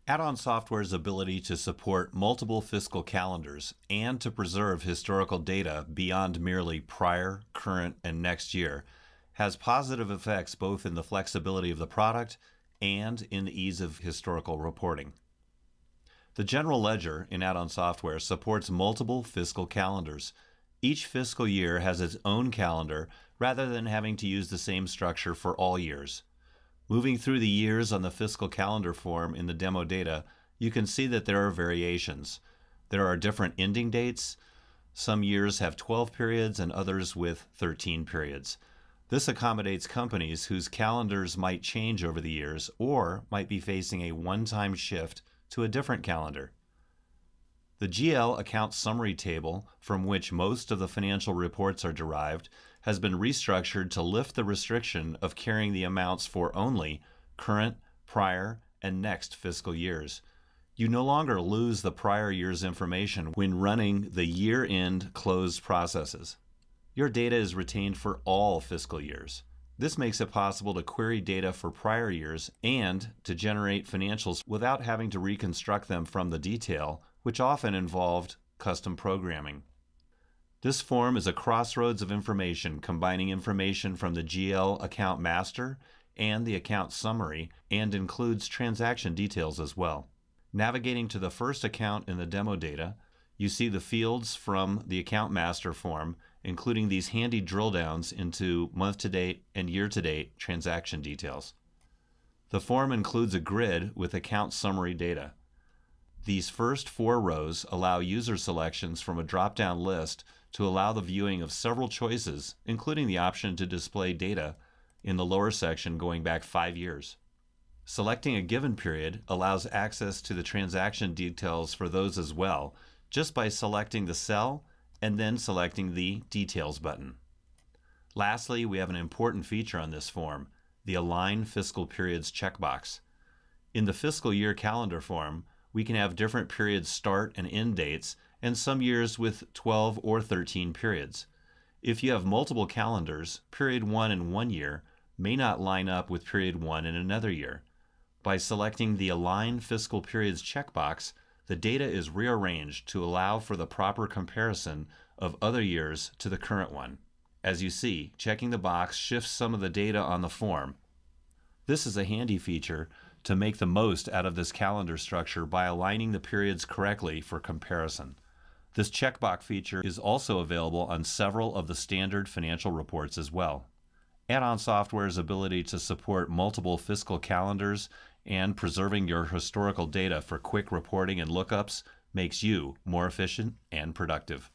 AddonSoftware's ability to support multiple fiscal calendars and to preserve historical data beyond merely prior, current, and next year has positive effects both in the flexibility of the product and in the ease of historical reporting. The general ledger in AddonSoftware supports multiple fiscal calendars. Each fiscal year has its own calendar rather than having to use the same structure for all years. Moving through the years on the fiscal calendar form in the demo data, you can see that there are variations. There are different ending dates. Some years have 12 periods and others with 13 periods. This accommodates companies whose calendars might change over the years or might be facing a one-time shift to a different calendar. The GL account summary table, from which most of the financial reports are derived, has been restructured to lift the restriction of carrying the amounts for only current, prior, and next fiscal years. You no longer lose the prior year's information when running the year-end closed processes. Your data is retained for all fiscal years. This makes it possible to query data for prior years and to generate financials without having to reconstruct them from the detail, which often involved custom programming. This form is a crossroads of information, combining information from the GL account master and the account summary, and includes transaction details as well. Navigating to the first account in the demo data, you see the fields from the account master form, including these handy drill downs into month-to-date and year-to-date transaction details. The form includes a grid with account summary data. These first 4 rows allow user selections from a drop-down list to allow the viewing of several choices, including the option to display data in the lower section going back 5 years. Selecting a given period allows access to the transaction details for those as well, just by selecting the cell and then selecting the Details button. Lastly, we have an important feature on this form, the Align Fiscal Periods checkbox. In the fiscal year calendar form, we can have different periods start and end dates, and some years with 12 or 13 periods. If you have multiple calendars, period 1 in one year may not line up with period 1 in another year. By selecting the Align Fiscal Periods checkbox, the data is rearranged to allow for the proper comparison of other years to the current one. As you see, checking the box shifts some of the data on the form. This is a handy feature to make the most out of this calendar structure by aligning the periods correctly for comparison. This checkbox feature is also available on several of the standard financial reports as well. AddonSoftware's ability to support multiple fiscal calendars and preserving your historical data for quick reporting and lookups makes you more efficient and productive.